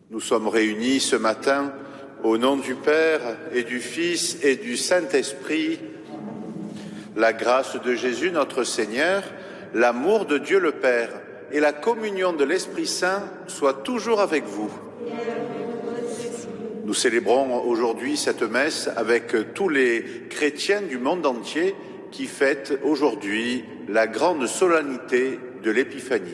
Nous sommes réunis ce matin au nom du Père et du Fils et du Saint-Esprit. La grâce de Jésus notre Seigneur, l'amour de Dieu le Père et la communion de l'Esprit Saint soient toujours avec vous. Nous célébrons aujourd'hui cette messe avec tous les chrétiens du monde entier qui fêtent aujourd'hui la grande solennité de l'Épiphanie.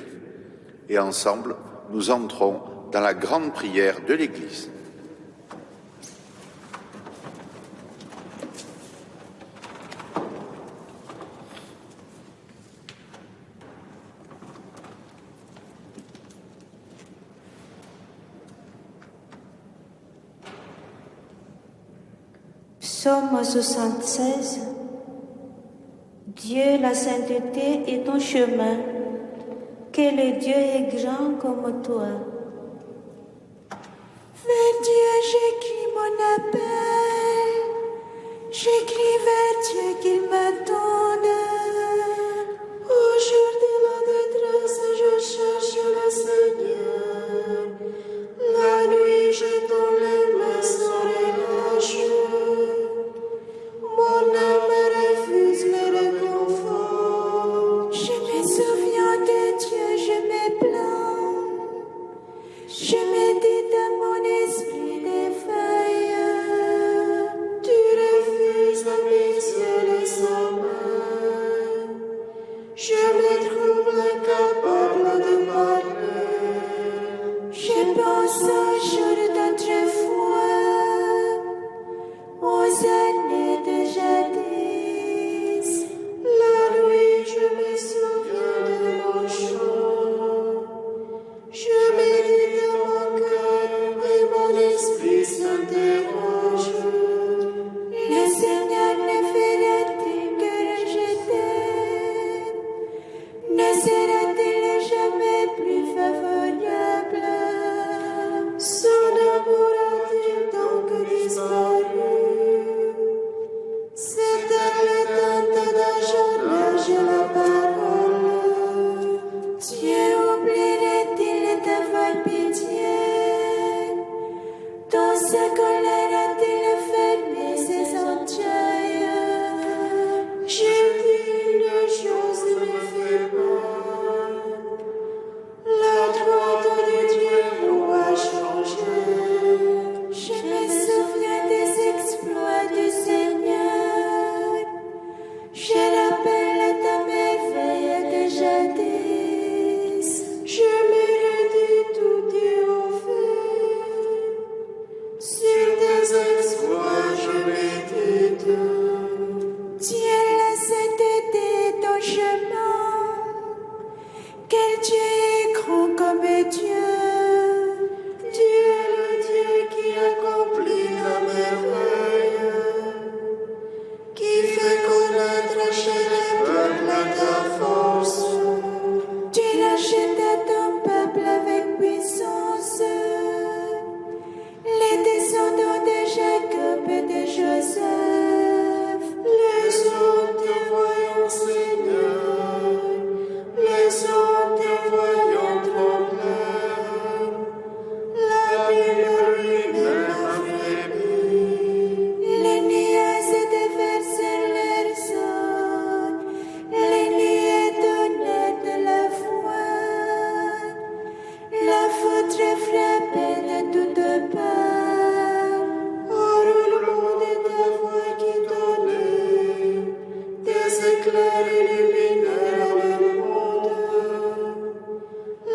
Et ensemble, nous entrons dans la grande prière de l'Église. Psaume 76. Dieu, la sainteté est ton chemin. Quel Dieu est grand comme toi. Vers Dieu j'écris mon appel. J'écris vers Dieu qu'il m'attende. Au jour de la détresse, je cherche le Seigneur. La nuit, je tends les mains sans relâche. Mon âme refuse le réconfort. Je me souviens de Dieu, je me plains. Je médite dans mon esprit des feuilles. Tu refuses d'amitié les sa main. Je me trouve incapable de parler. Je pense aux jours d'autrefois, aux années de jadis. La nuit, je me souviens de mon chant. Je médite dans mon cœur et mon esprit s'interroge. Le Seigneur ne fera-t-il que rejeter? Ne sera-t-il jamais plus favorable? Son amour a-t-il donc disparu? C'était le temps d'ajouter la parole. Dieu oublierait-il d'avoir pitié? Dans sa colère a-t-il fermé ses entrailles? J'ai dit une chose me fait mal. La droite de Dieu nous a changé. Je me souviens des exploits du Seigneur. Je rappelle ta merveille de jadis. Je me redis tout Dieu a fait. Sur tes exploits je médite. Dieu, la sainteté est ton chemin. Quel Dieu est grand comme Dieu. Dieu est le Dieu qui accomplit la merveille, qui fait connaître chez les peuples ta force. Tu rachètes ton peuple avec puissance. Les descendants de Jacob et de Joseph. Les hommes te voyant, Seigneur. Les hommes te voyant trembler. L'abîme lui-même affaibli. Les nuages déversent leurs eaux. Les nuées donnent de la foi. La foudre frappait de toutes parts. Au roulement de ta voix qui donnait des éclairs illuminèrent le monde.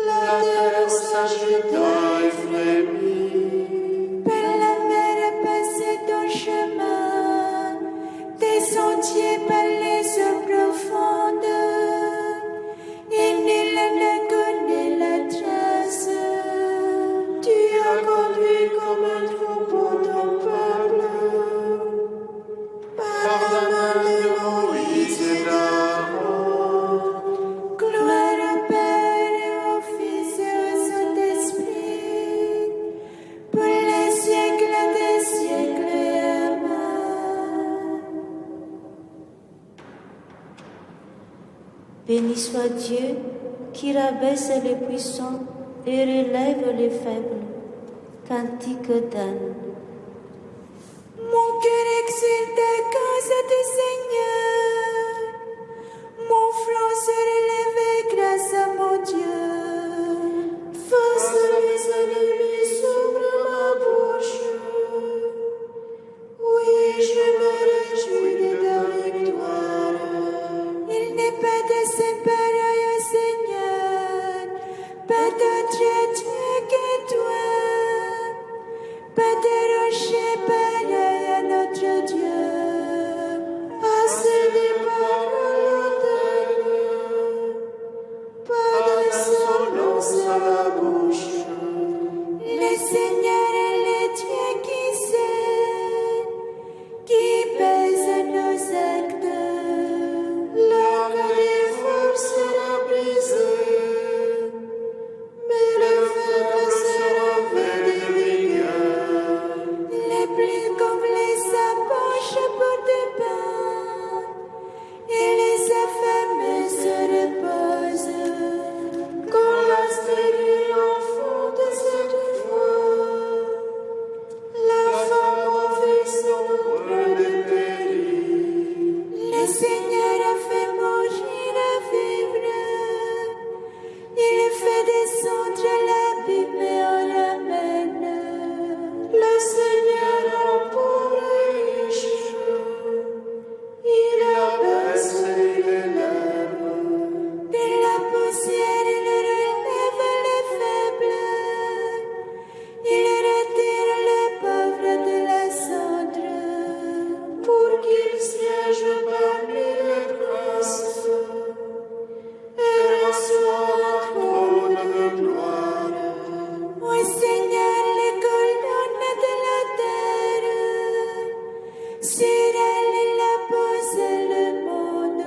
La terre s'agita et frémit. Par la mer passait ton chemin, des sentiers par les eaux profondes. Et nul ne connaît la trace. Tu as conduit comme un troupeau ton peuple. Par la main de Moïse et d'Aaron. Gloire au Père et au Fils et au Saint-Esprit, pour les siècles des siècles. Amen. Béni soit Dieu qui rabaisse les puissants et relève les faibles, Cantique d'âne. Mon cœur exulte à cause du Seigneur. Mon front se relève grâce à mon Dieu. Face à mes ennemis s'ouvre ma bouche. Oui, je me réjouis de ta victoire. Il n'est pas de ses pareil au Seigneur, pas d'autre Dieu que toi. Pas de rocher pareil à notre Dieu, assis par l'autel, pas d'insolence à la bouche. Le Seigneur est le Dieu qui sait, qui pèse nos actes. L'arc des forces sera brisé, mais le faible sera revêtu de vigueur. Les plus complets s'approchent pour des pains, et les affamés se reposent. Quand la stérile enfonce cette voix, la femme office au point de périr. Le Seigneur a fait mourir à vivre, il fait descendre l'abîme et on l'amène. Le Seigneur emporte les riches, il abaisse les lèvres. De la poussière, il relève les faibles, il retire les pauvres de la cendre, pour qu'ils siègent parmi les princes et reçoivent un trône de gloire. Ô Seigneur, les colonnes de la terre, sur elle il a posé le monde.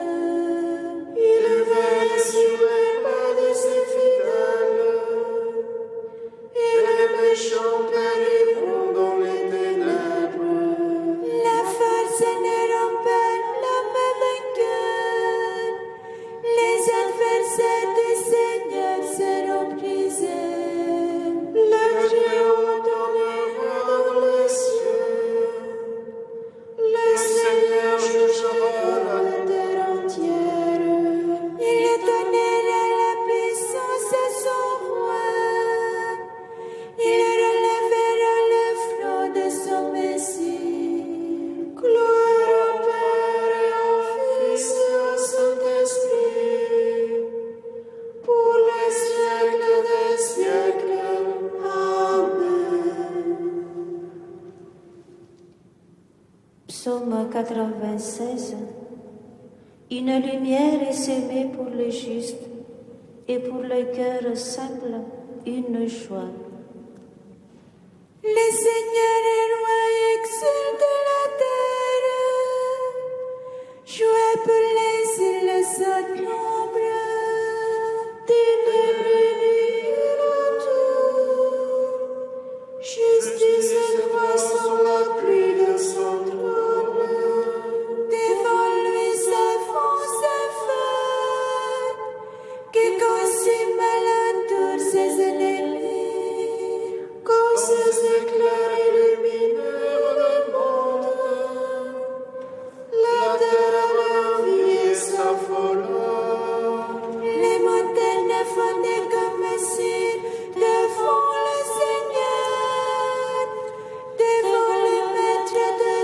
Il veille sur les pas de ses fidèles, et les méchants périront dans les ténèbres. La force ne rompt pas l'homme vainqueur, les adversaires du Seigneur seront brisés. Le Très-Haut donnera dans les cieux, le Seigneur jugera la terre entière. Il donnera la puissance à son roi, il relèvera le front de son Messie. Gloire au Père et au Fils et au Saint-Esprit, pour les siècles des siècles. Amen. Psaume 96. Une lumière est semée pour le juste et pour le cœur simple une joie. Le Seigneur est roi et exulte la terre. Joie pour les îles sans nombre. Ténèbres nihil autour. Justice et droit sont la pluie de son trône. Devant lui s'avance un feu qui consume alentour ses ennemis. Quand ses éclairs illuminèrent le monde, la terre envie s'affola. Les montagnes fondaient comme si devant le Seigneur, devant le Maître de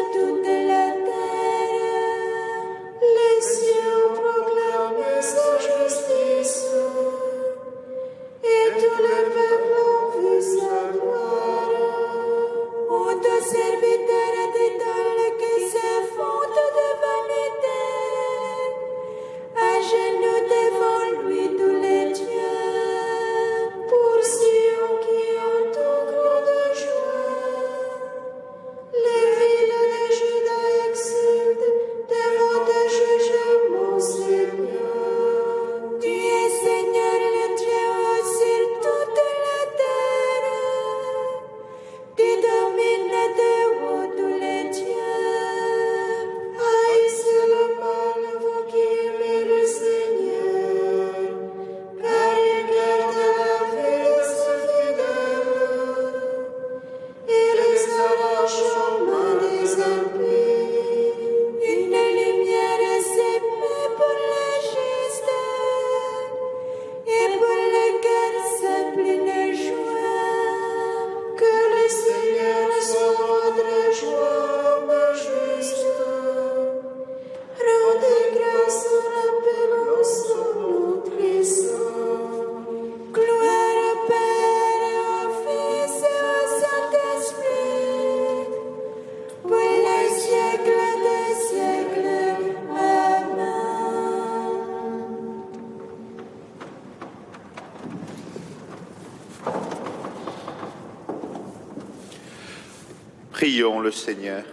Prions le Seigneur.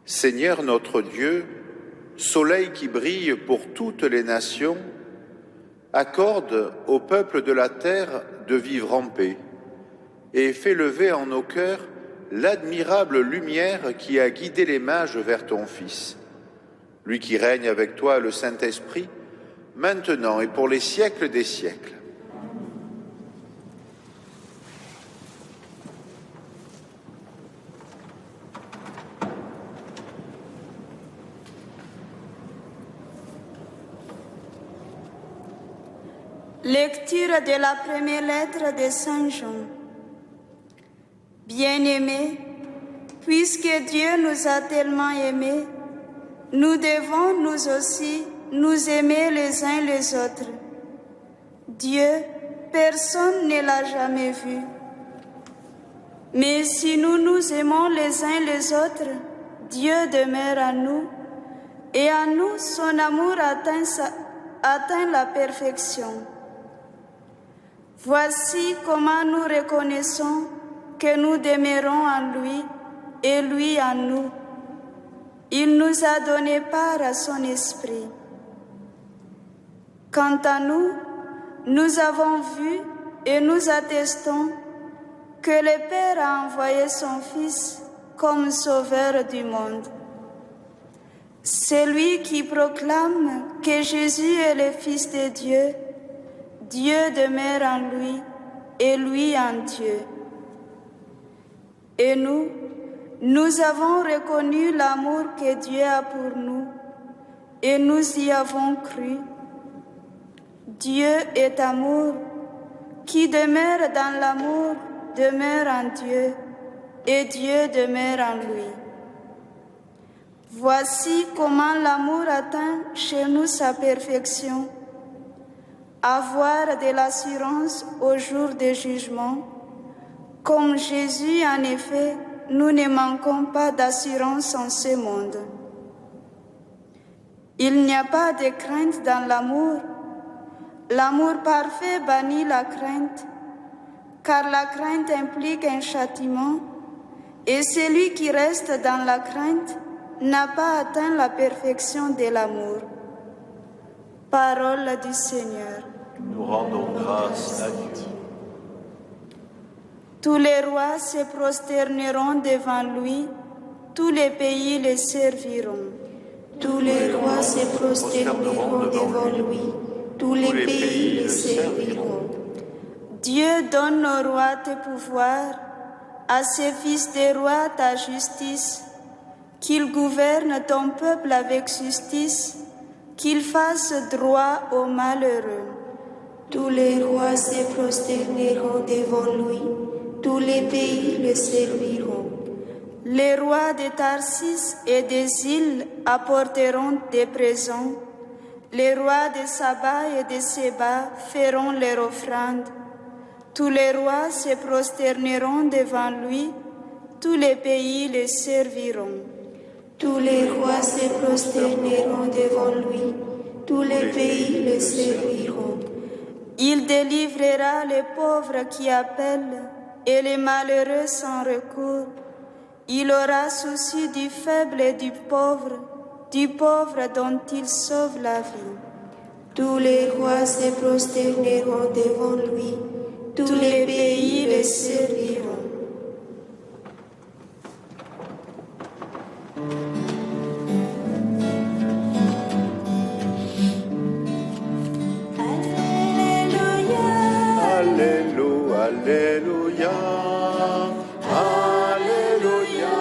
Seigneur notre Dieu, soleil qui brille pour toutes les nations, accorde au peuple de la terre de vivre en paix et fais lever en nos cœurs l'admirable lumière qui a guidé les mages vers ton Fils. Lui qui règne avec toi le Saint-Esprit, maintenant et pour les siècles des siècles. Lecture de la première lettre de Saint Jean. Bien-aimés, puisque Dieu nous a tellement aimés, nous devons nous aussi nous aimer les uns les autres. Dieu, personne ne l'a jamais vu. Mais si nous nous aimons les uns les autres, Dieu demeure en nous, et en nous son amour atteint la perfection. Voici comment nous reconnaissons que nous demeurons en lui et lui en nous. Il nous a donné part à son esprit. Quant à nous, nous avons vu et nous attestons que le Père a envoyé son Fils comme sauveur du monde. Celui qui proclame que Jésus est le Fils de Dieu, Dieu demeure en lui et lui en Dieu. Et nous avons reconnu l'amour que Dieu a pour nous et nous y avons cru. Dieu est amour. Qui demeure dans l'amour demeure en Dieu et Dieu demeure en lui. Voici comment l'amour atteint chez nous sa perfection. Avoir de l'assurance au jour du jugement. Comme Jésus, en effet, nous ne manquons pas d'assurance en ce monde. Il n'y a pas de crainte dans l'amour. L'amour parfait bannit la crainte, car la crainte implique un châtiment, et celui qui reste dans la crainte n'a pas atteint la perfection de l'amour. Parole du Seigneur. Nous rendons grâce à Dieu. Tous les rois se prosterneront devant lui, tous les pays le serviront. Tous les rois se prosterneront devant lui, tous les pays le serviront. Dieu donne au roi tes pouvoirs, à ses fils des rois ta justice, qu'il gouverne ton peuple avec justice, qu'il fasse droit aux malheureux. Tous les rois se prosterneront devant lui, tous les pays le serviront. Les rois de Tarsis et des îles apporteront des présents. Les rois de Saba et de Séba feront leur offrande. Tous les rois se prosterneront devant lui, tous les pays le serviront. Tous les rois se prosterneront devant lui, tous les pays le serviront. Il délivrera les pauvres qui appellent et les malheureux sans recours. Il aura souci du faible et du pauvre dont il sauve la vie. Tous les rois se prosterneront devant lui, tous les pays le serviront. Alléluia, Alléluia, Alléluia,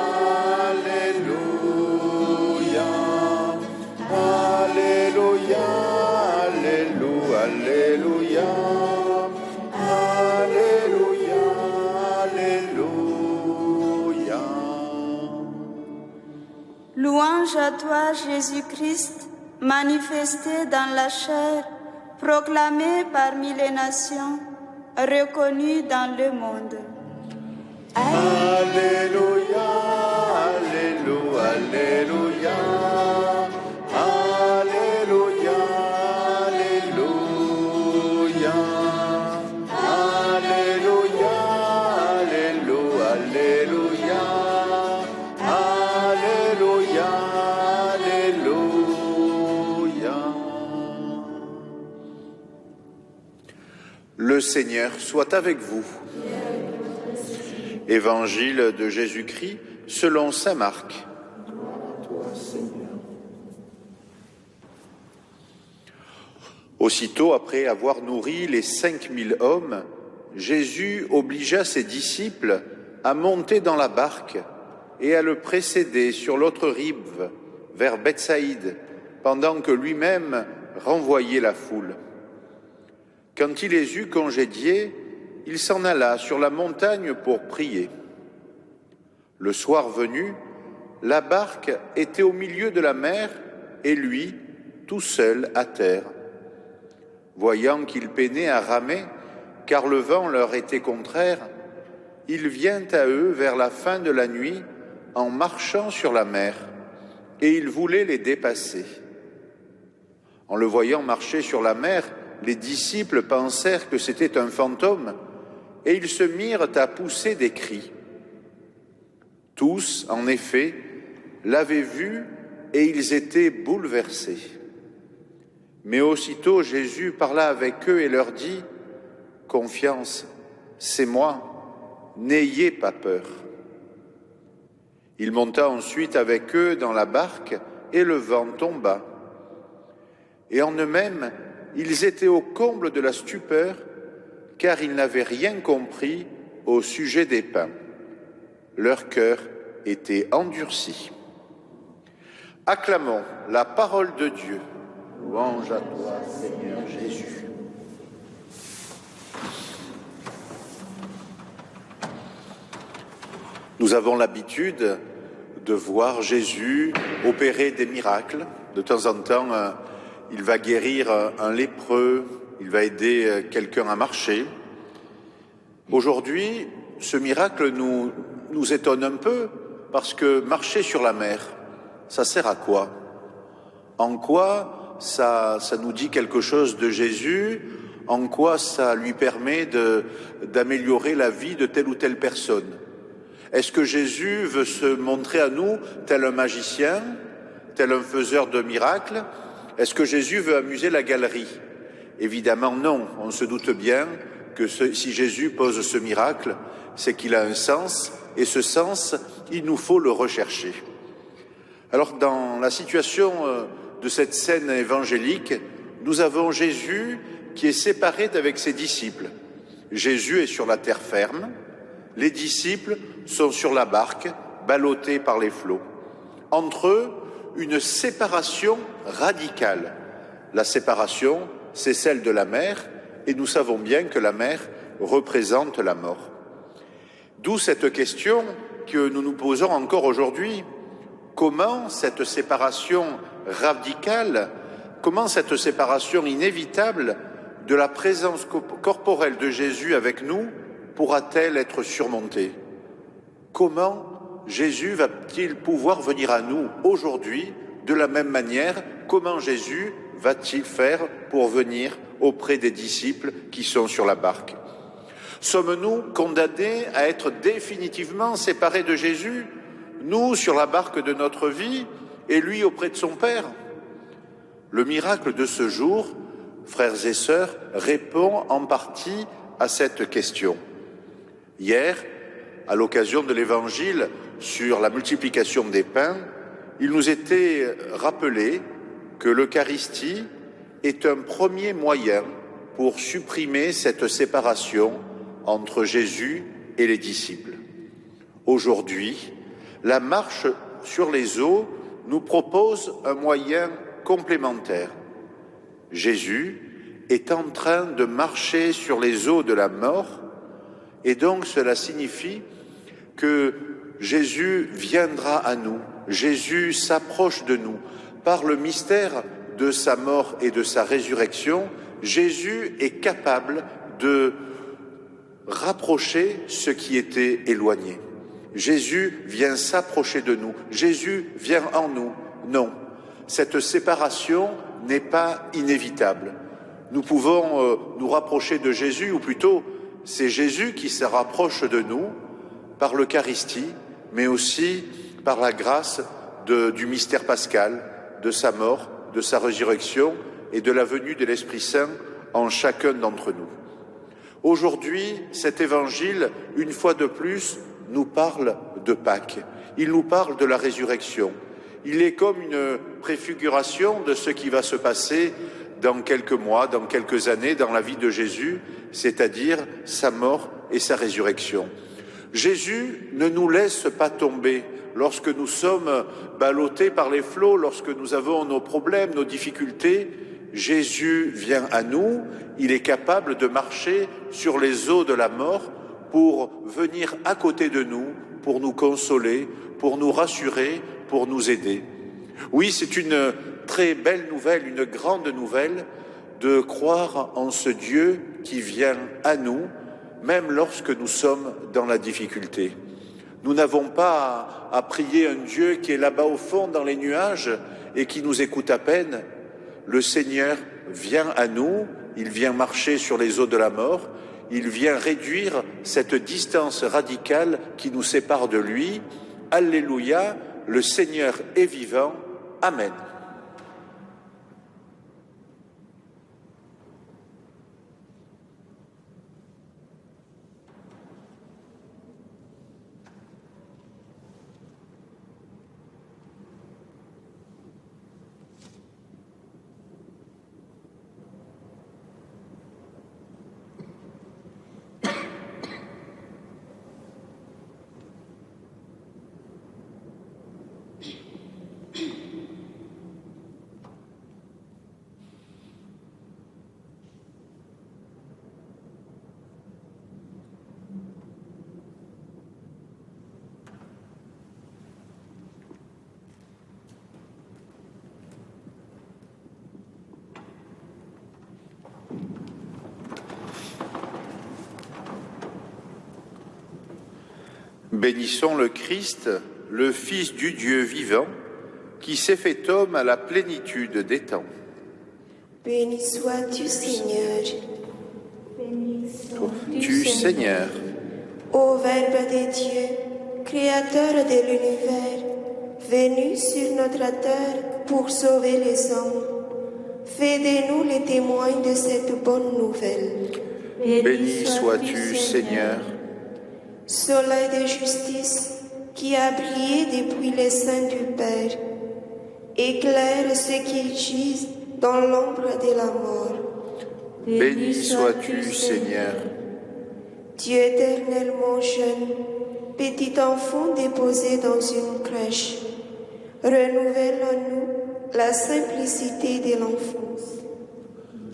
Alléluia, Alléluia, Alléluia, Alléluia, Alléluia, Alléluia. Louange à toi, Jésus-Christ, manifesté dans la chair, proclamé parmi les nations, reconnu dans le monde. Alléluia, Alléluia, Alléluia, Alléluia, Alléluia, Le Seigneur soit avec vous. Évangile de Jésus-Christ selon saint Marc. Toi, Seigneur. Aussitôt après avoir nourri les 5000 hommes, Jésus obligea ses disciples à monter dans la barque et à le précéder sur l'autre rive, vers Bethsaïde, pendant que lui-même renvoyait la foule. Quand il les eut congédiés, il s'en alla sur la montagne pour prier. Le soir venu, la barque était au milieu de la mer et lui, tout seul à terre. Voyant qu'il peinait à ramer, car le vent leur était contraire, il vient à eux vers la fin de la nuit en marchant sur la mer, et il voulait les dépasser. En le voyant marcher sur la mer, les disciples pensèrent que c'était un fantôme, et ils se mirent à pousser des cris. Tous, en effet, l'avaient vu et ils étaient bouleversés. Mais aussitôt Jésus parla avec eux et leur dit « Confiance, c'est moi, n'ayez pas peur. » Il monta ensuite avec eux dans la barque et le vent tomba. Et en eux-mêmes, ils étaient au comble de la stupeur, car ils n'avaient rien compris au sujet des pains. Leur cœur était endurci. Acclamons la parole de Dieu. Louange à toi, Seigneur Jésus. Nous avons l'habitude de voir Jésus opérer des miracles. De temps en temps, il va guérir un lépreux, il va aider quelqu'un à marcher. Aujourd'hui, ce miracle nous étonne un peu parce que marcher sur la mer, ça sert à quoi? En quoi ça nous dit quelque chose de Jésus? En quoi ça lui permet d'améliorer la vie de telle ou telle personne? Est-ce que Jésus veut se montrer à nous tel un magicien, tel un faiseur de miracles? Est-ce que Jésus veut amuser la galerie? Évidemment non, on se doute bien que si Jésus pose ce miracle, c'est qu'il a un sens, et ce sens, il nous faut le rechercher. Alors dans la situation de cette scène évangélique, nous avons Jésus qui est séparé d'avec ses disciples. Jésus est sur la terre ferme, les disciples sont sur la barque, ballottés par les flots. Entre eux, une séparation radicale. La séparation, c'est celle de la mer, et nous savons bien que la mer représente la mort. D'où cette question que nous nous posons encore aujourd'hui. Comment cette séparation radicale, comment cette séparation inévitable de la présence corporelle de Jésus avec nous pourra-t-elle être surmontée? Comment Jésus va-t-il pouvoir venir à nous aujourd'hui de la même manière? Comment Jésus va-t-il faire pour venir auprès des disciples qui sont sur la barque? Sommes-nous condamnés à être définitivement séparés de Jésus, nous sur la barque de notre vie et lui auprès de son Père? Le miracle de ce jour, frères et sœurs, répond en partie à cette question. Hier, à l'occasion de l'Évangile sur la multiplication des pains, il nous était rappelé que l'Eucharistie est un premier moyen pour supprimer cette séparation entre Jésus et les disciples. Aujourd'hui, la marche sur les eaux nous propose un moyen complémentaire. Jésus est en train de marcher sur les eaux de la mort, et donc cela signifie que Jésus viendra à nous, Jésus s'approche de nous. Par le mystère de sa mort et de sa résurrection, Jésus est capable de rapprocher ce qui était éloigné. Jésus vient s'approcher de nous, Jésus vient en nous. Non, cette séparation n'est pas inévitable. Nous pouvons nous rapprocher de Jésus, ou plutôt, c'est Jésus qui se rapproche de nous par l'Eucharistie, mais aussi par la grâce du mystère pascal, de sa mort, de sa résurrection et de la venue de l'Esprit Saint en chacun d'entre nous. Aujourd'hui, cet évangile, une fois de plus, nous parle de Pâques. Il nous parle de la résurrection. Il est comme une préfiguration de ce qui va se passer dans quelques mois, dans quelques années, dans la vie de Jésus, c'est-à-dire sa mort et sa résurrection. Jésus ne nous laisse pas tomber lorsque nous sommes ballottés par les flots, lorsque nous avons nos problèmes, nos difficultés. Jésus vient à nous, il est capable de marcher sur les eaux de la mort pour venir à côté de nous, pour nous consoler, pour nous rassurer, pour nous aider. Oui, c'est une très belle nouvelle, une grande nouvelle, de croire en ce Dieu qui vient à nous, même lorsque nous sommes dans la difficulté. Nous n'avons pas à prier un Dieu qui est là-bas au fond dans les nuages et qui nous écoute à peine. Le Seigneur vient à nous, il vient marcher sur les eaux de la mort, il vient réduire cette distance radicale qui nous sépare de lui. Alléluia, le Seigneur est vivant. Amen. Bénissons le Christ, le Fils du Dieu vivant, qui s'est fait homme à la plénitude des temps. Béni sois-tu, Seigneur. Tu, Seigneur, Ô Verbe de Dieu, Créateur de l'univers, venu sur notre terre pour sauver les hommes, fais de nous les témoins de cette bonne nouvelle. béni sois-tu, Seigneur. Soleil de justice qui a brillé depuis les seins du Père, éclaire ceux qui gisent dans l'ombre de la mort. Béni sois-tu, Seigneur. Dieu éternellement jeune, petit enfant déposé dans une crèche, renouvelle en nous la simplicité de l'enfance.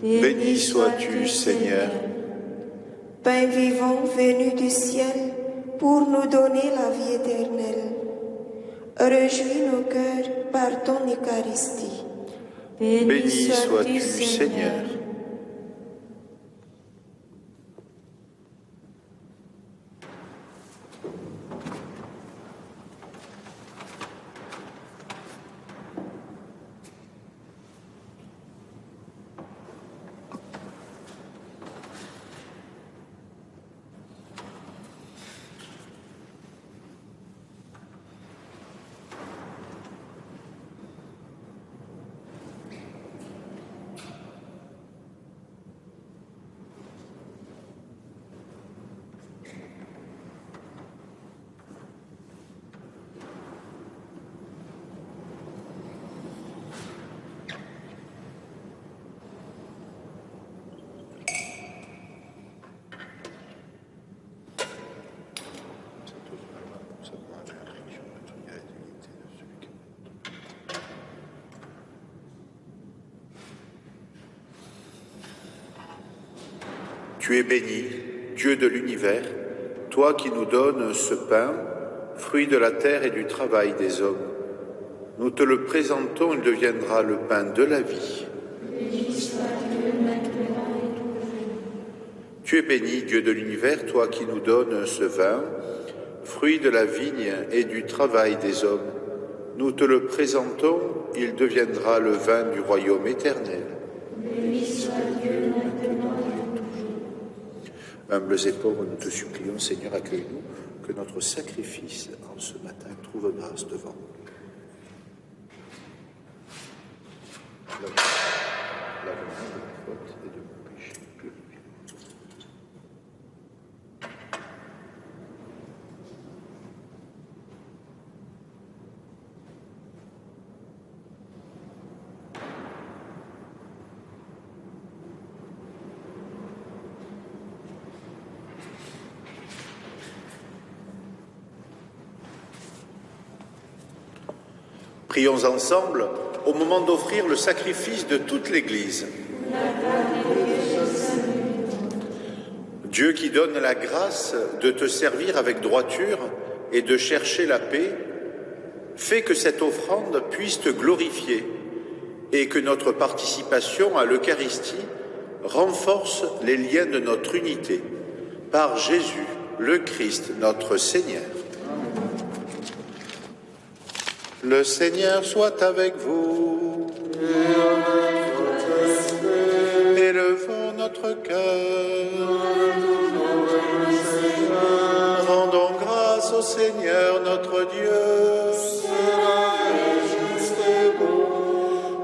Béni sois-tu, Seigneur. Pain vivant venu du ciel pour nous donner la vie éternelle, réjouis nos cœurs par ton Eucharistie. Béni sois-tu, Seigneur. Tu es béni, Dieu de l'univers, toi qui nous donnes ce pain, fruit de la terre et du travail des hommes. Nous te le présentons, il deviendra le pain de la vie. Tu es béni, Dieu de l'univers, toi qui nous donnes ce vin, fruit de la vigne et du travail des hommes. Nous te le présentons, il deviendra le vin du royaume éternel. Humbles et pauvres, nous te supplions, Seigneur, accueille-nous, que notre sacrifice en ce matin trouve grâce devant nous. Lave-nous de nos fautes et de nos péchés, purifie-nous. Prions ensemble au moment d'offrir le sacrifice de toute l'Église. Dieu qui donne la grâce de te servir avec droiture et de chercher la paix, fais que cette offrande puisse te glorifier et que notre participation à l'Eucharistie renforce les liens de notre unité. Par Jésus, le Christ, notre Seigneur. Le Seigneur soit avec vous. Élevons notre cœur. Rendons grâce au Seigneur notre Dieu.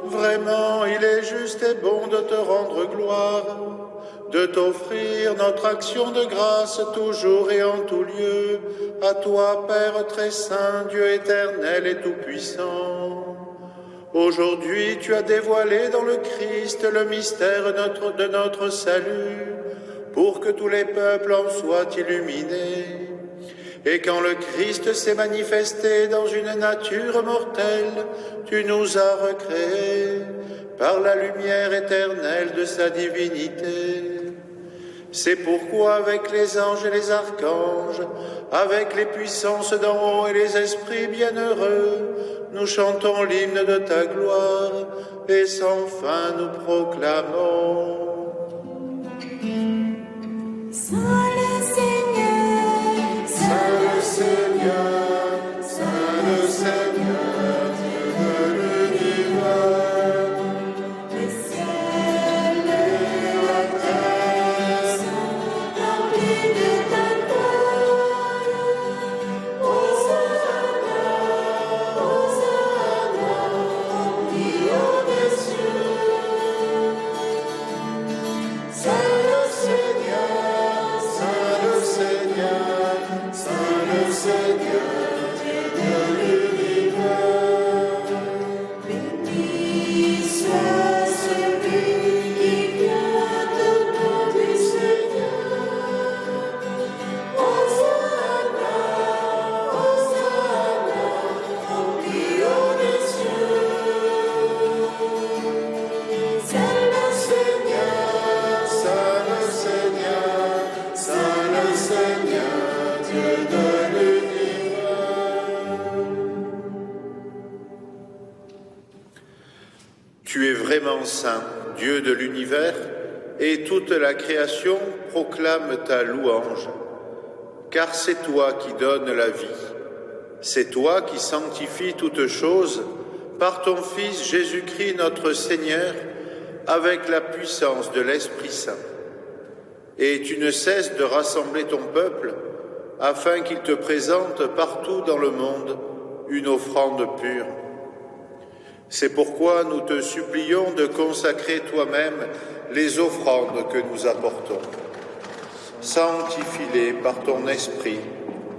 Vraiment, il est juste et bon de te rendre gloire, de t'offrir notre action de grâce toujours et en tout lieu, à toi, Père très saint, Dieu éternel et tout-puissant. Aujourd'hui, tu as dévoilé dans le Christ le mystère de notre salut, pour que tous les peuples en soient illuminés. Et quand le Christ s'est manifesté dans une nature mortelle, tu nous as recréés par la lumière éternelle de sa divinité. C'est pourquoi avec les anges et les archanges, avec les puissances d'en haut et les esprits bienheureux, nous chantons l'hymne de ta gloire et sans fin nous proclamons. Saint le Seigneur, Saint le Seigneur, Saint le Seigneur, Dieu de l'univers. Le ciel et la terre sont remplis de ta gloire. Hosanna, Hosanna, remplis au-dessus. Saint le Seigneur, Saint le Seigneur, Saint le Seigneur, Dieu de l'univers. Béni soit celui qui vient au nom du Seigneur. Hosanna, Hosanna, remplis au-dessus. Saint le Seigneur, Saint le Seigneur, Saint le Seigneur, Dieu de l'univers. Tu es vraiment saint, Dieu de l'univers, et toute la création proclame ta louange. Car c'est toi qui donnes la vie, c'est toi qui sanctifies toutes choses par ton Fils Jésus-Christ notre Seigneur, avec la puissance de l'Esprit Saint. Et tu ne cesses de rassembler ton peuple, afin qu'il te présente partout dans le monde une offrande pure. C'est pourquoi nous te supplions de consacrer toi-même les offrandes que nous apportons. Sanctifie-les par ton esprit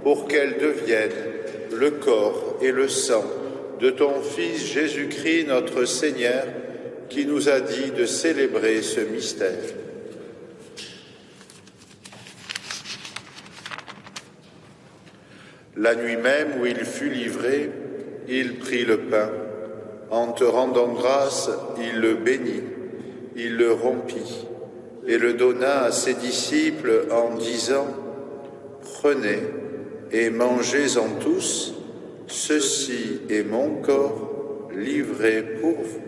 pour qu'elles deviennent le corps et le sang de ton Fils Jésus-Christ notre Seigneur, qui nous a dit de célébrer ce mystère. La nuit même où il fut livré, il prit le pain. En te rendant grâce, il le bénit, il le rompit et le donna à ses disciples en disant : « Prenez et mangez-en tous, ceci est mon corps livré pour vous. »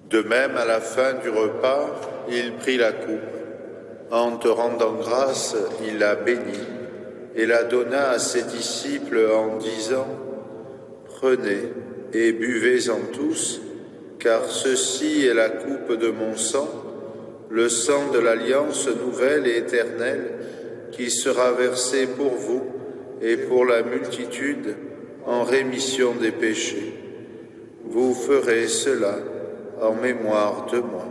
De même, à la fin du repas, il prit la coupe. En te rendant grâce, il la bénit et la donna à ses disciples en disant : « Prenez et buvez-en tous, car ceci est la coupe de mon sang, le sang de l'alliance nouvelle et éternelle, qui sera versé pour vous et pour la multitude en rémission des péchés. Vous ferez cela en mémoire de moi. »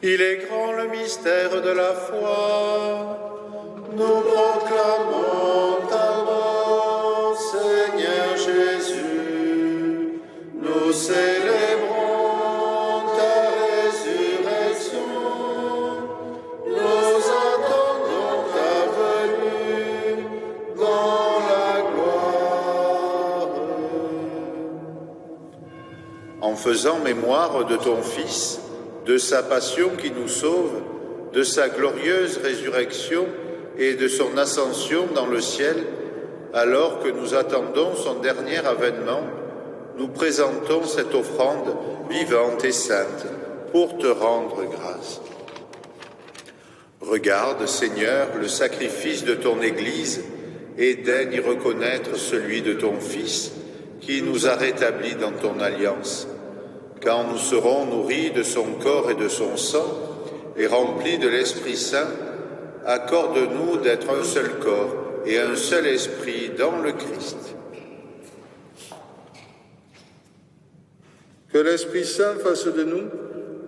Il est grand le mystère de la foi. Nous proclamons ta mort, Seigneur Jésus. Nous célébrons ta résurrection. Nous attendons ta venue dans la gloire. En faisant mémoire de ton Fils, de sa passion qui nous sauve, de sa glorieuse résurrection et de son ascension dans le ciel, alors que nous attendons son dernier avènement, nous présentons cette offrande vivante et sainte pour te rendre grâce. Regarde, Seigneur, le sacrifice de ton Église et daigne y reconnaître celui de ton Fils qui nous a rétablis dans ton alliance. Quand nous serons nourris de son corps et de son sang et remplis de l'Esprit Saint, accorde-nous d'être un seul corps et un seul esprit dans le Christ. Que l'Esprit Saint fasse de nous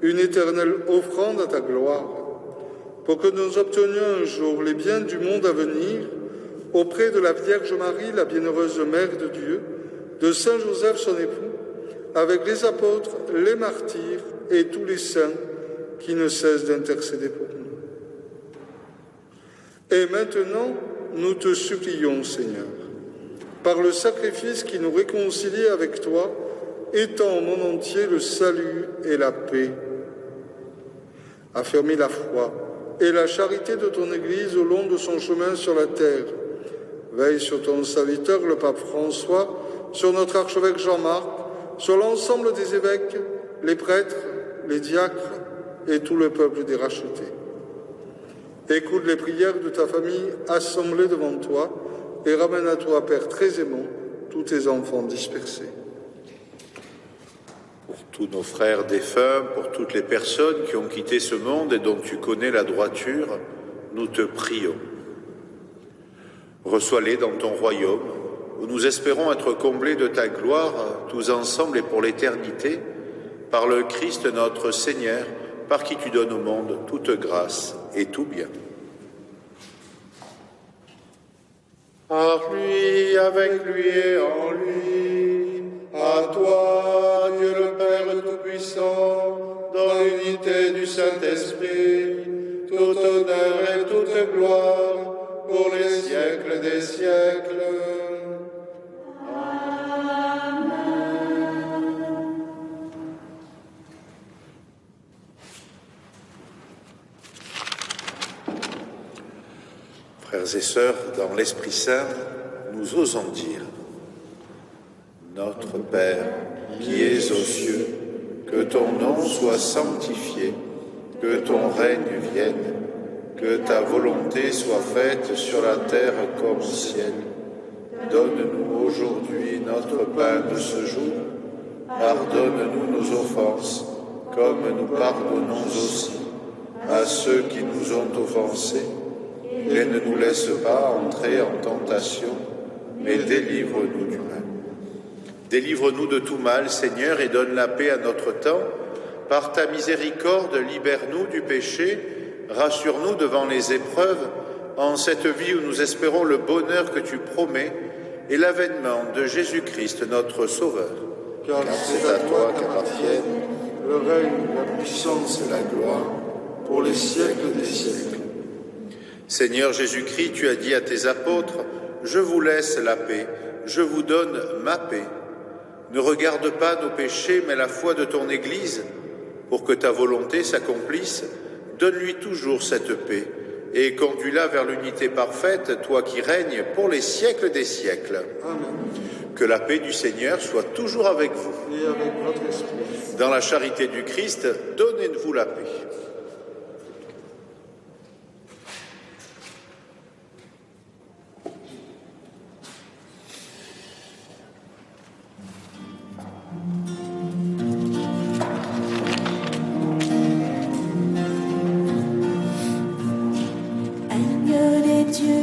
une éternelle offrande à ta gloire, pour que nous obtenions un jour les biens du monde à venir, auprès de la Vierge Marie, la bienheureuse Mère de Dieu, de Saint Joseph son époux, avec les apôtres, les martyrs et tous les saints qui ne cessent d'intercéder pour nous. Et maintenant, nous te supplions, Seigneur, par le sacrifice qui nous réconcilie avec toi, étends au monde entier le salut et la paix. Affermis la foi et la charité de ton Église au long de son chemin sur la terre. Veille sur ton serviteur, le pape François, sur notre archevêque Jean-Marc, sur l'ensemble des évêques, les prêtres, les diacres et tout le peuple des rachetés. Écoute les prières de ta famille assemblée devant toi et ramène à toi, Père très aimant, tous tes enfants dispersés. Pour tous nos frères défunts, pour toutes les personnes qui ont quitté ce monde et dont tu connais la droiture, nous te prions. Reçois-les dans ton royaume, où nous espérons être comblés de ta gloire, tous ensemble et pour l'éternité, par le Christ notre Seigneur, par qui tu donnes au monde toute grâce et tout bien. Par lui, avec lui et en lui, à toi, Dieu le Père Tout-Puissant, dans l'unité du Saint-Esprit, tout honneur et toute gloire, pour les siècles des siècles. Frères et sœurs, dans l'Esprit Saint, nous osons dire: Notre Père, qui es aux cieux, que ton nom soit sanctifié, que ton règne vienne, que ta volonté soit faite sur la terre comme au ciel. Donne-nous aujourd'hui notre pain de ce jour. Pardonne-nous nos offenses, comme nous pardonnons aussi à ceux qui nous ont offensés. Et ne nous laisse pas entrer en tentation, mais délivre-nous du mal. Délivre-nous de tout mal, Seigneur, et donne la paix à notre temps. Par ta miséricorde, libère-nous du péché, rassure-nous devant les épreuves, en cette vie où nous espérons le bonheur que tu promets et l'avènement de Jésus-Christ, notre Sauveur. Car c'est à toi qu'appartiennent le règne, la puissance et la gloire, pour les siècles des siècles. Seigneur Jésus-Christ, tu as dit à tes apôtres: « Je vous laisse la paix, je vous donne ma paix. Ne regarde pas nos péchés, mais la foi de ton Église. Pour que ta volonté s'accomplisse, donne-lui toujours cette paix et conduis-la vers l'unité parfaite, toi qui règnes pour les siècles des siècles. » Amen. Que la paix du Seigneur soit toujours avec vous. Et avec votre esprit. Dans la charité du Christ, donnez-vous la paix. Pitié,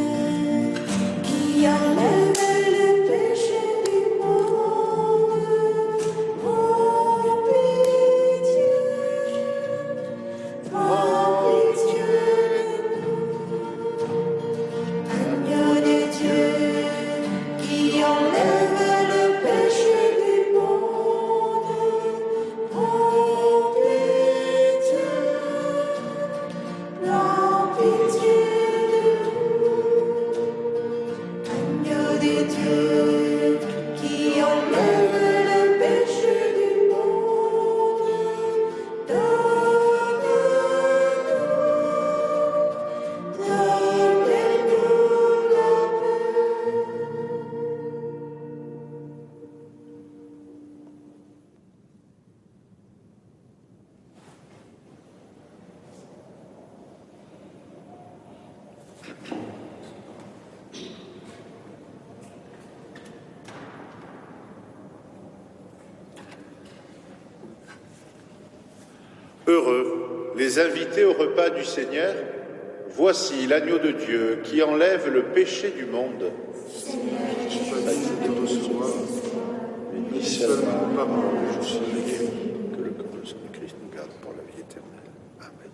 Heureux les invités au repas du Seigneur. Voici l'agneau de Dieu qui enlève le péché du monde. Bénis seulement la parole, je suis guéri. Que le corps de son Christ nous garde pour la vie éternelle. Amen.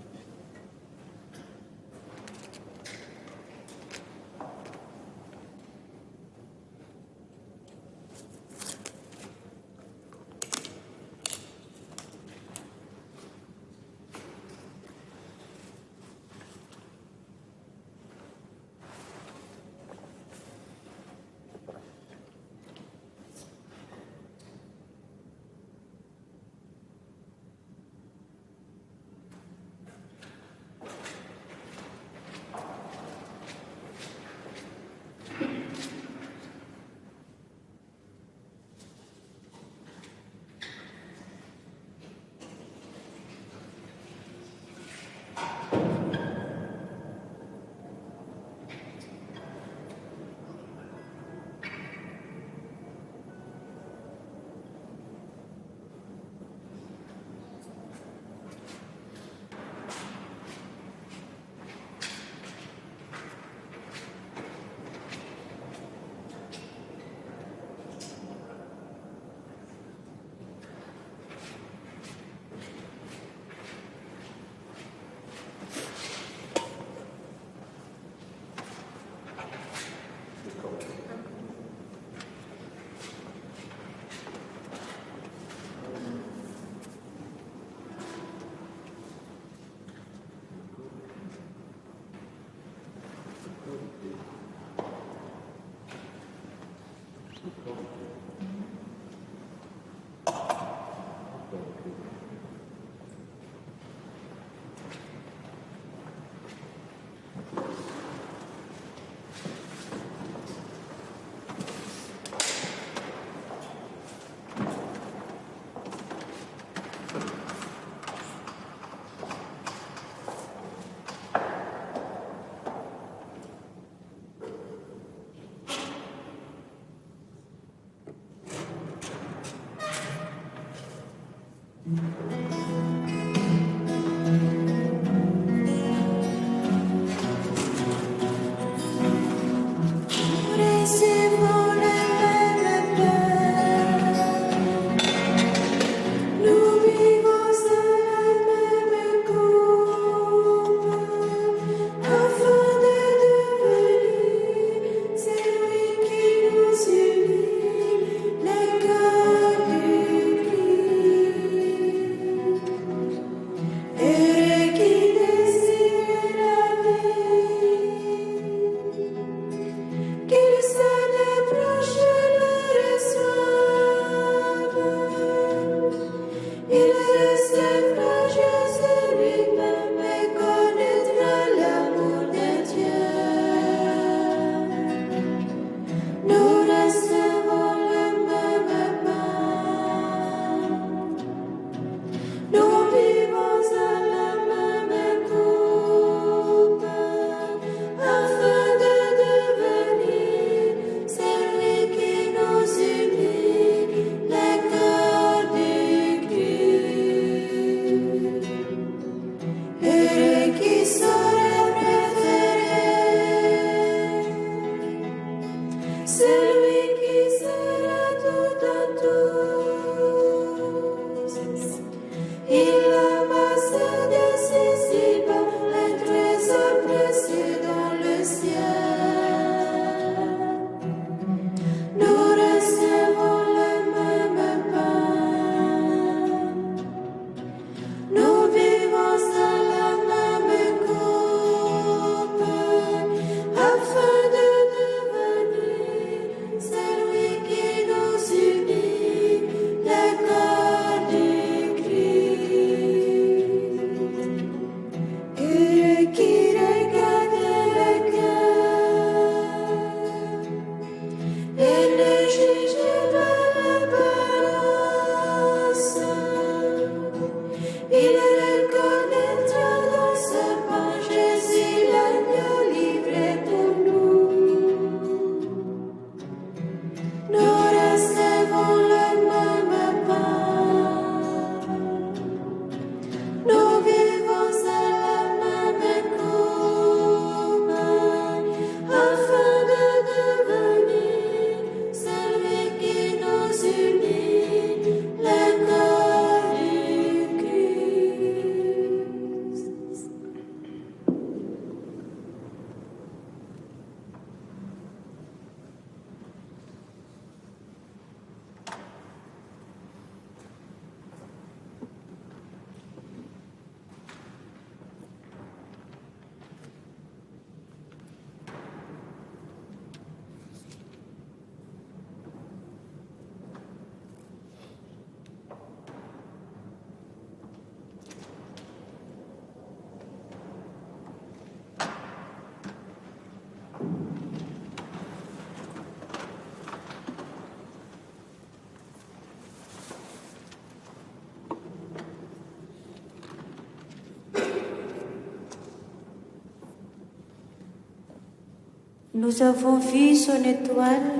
Nous avons vu son étoile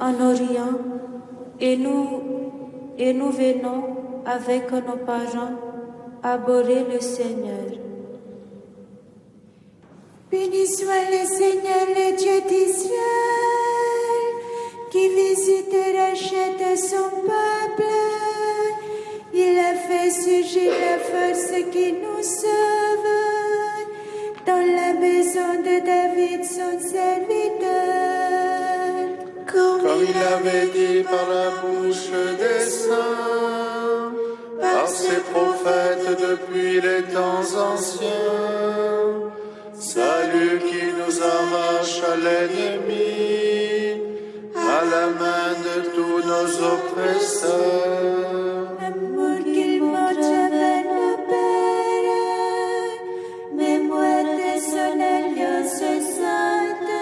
en Orient et nous venons avec nos parents adorer le Seigneur. Béni soit le Seigneur, le Dieu d'Israël, qui visite et rachète son peuple. Il a fait surgir la force qui nous sauve dans la maison de David, son serviteur. Comme il avait dit par la bouche des saints, par ses prophètes depuis les temps anciens, salut qui nous arrache à l'ennemi, à la main de tous nos oppresseurs. L'amour qu'il montre vers nos pères, mémoire de son alliance sainte,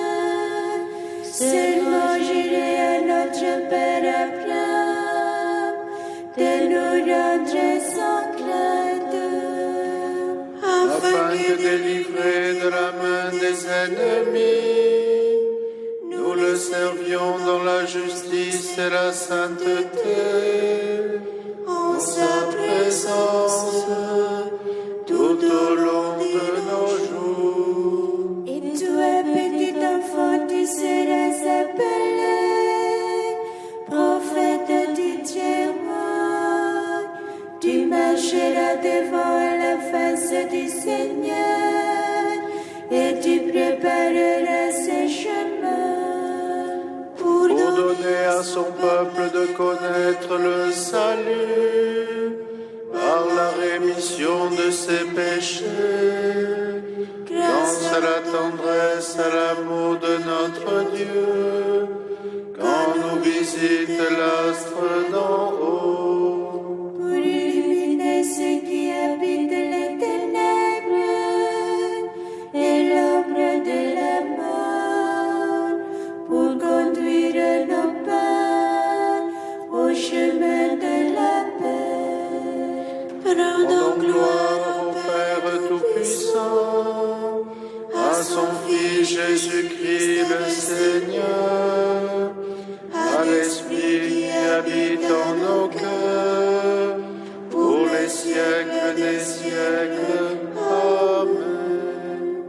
seulement juré à notre Père Abraham de nous rendre sans crainte, Afin de délivrer de la main des ennemis, nous le servions dans la justice et la sainteté, en sa présence, tout au long de nos jours. et toi, petit enfant, tu seras appelé prophète du Dieu mort. Tu marcheras devant la face du Seigneur et tu prépareras ses chemins Pour donner à son peuple de connaître le salut par la rémission de ses péchés, grâce à la tendresse, à l'amour de notre Dieu, quand nous visite l'astre d'en haut. pour illuminer ceux qui habitent les ténèbres et l'ombre de la mort, pour conduire nos pas au chemin de la paix. Rendons gloire au Père Tout-Puissant, à son Fils Jésus-Christ le Seigneur, à l'Esprit qui habite en nos cœurs, pour les siècles des siècles. Amen.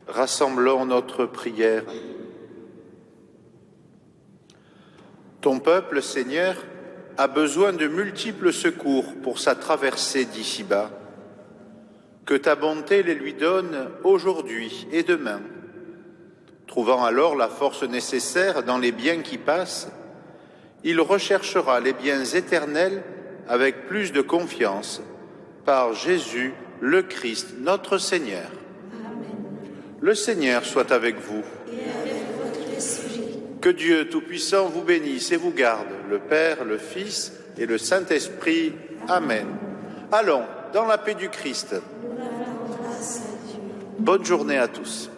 Rassemblons notre prière. Ton peuple, Seigneur, a besoin de multiples secours pour sa traversée d'ici-bas. Que ta bonté les lui donne aujourd'hui et demain. Trouvant alors la force nécessaire dans les biens qui passent, il recherchera les biens éternels avec plus de confiance, par Jésus le Christ, notre Seigneur. Amen. Le Seigneur soit avec vous. Et avec votre esprit. Que Dieu Tout-Puissant vous bénisse et vous garde, le Père, le Fils et le Saint-Esprit. Amen. Allons dans la paix du Christ. Nous rendons grâce à Dieu. Bonne journée à tous.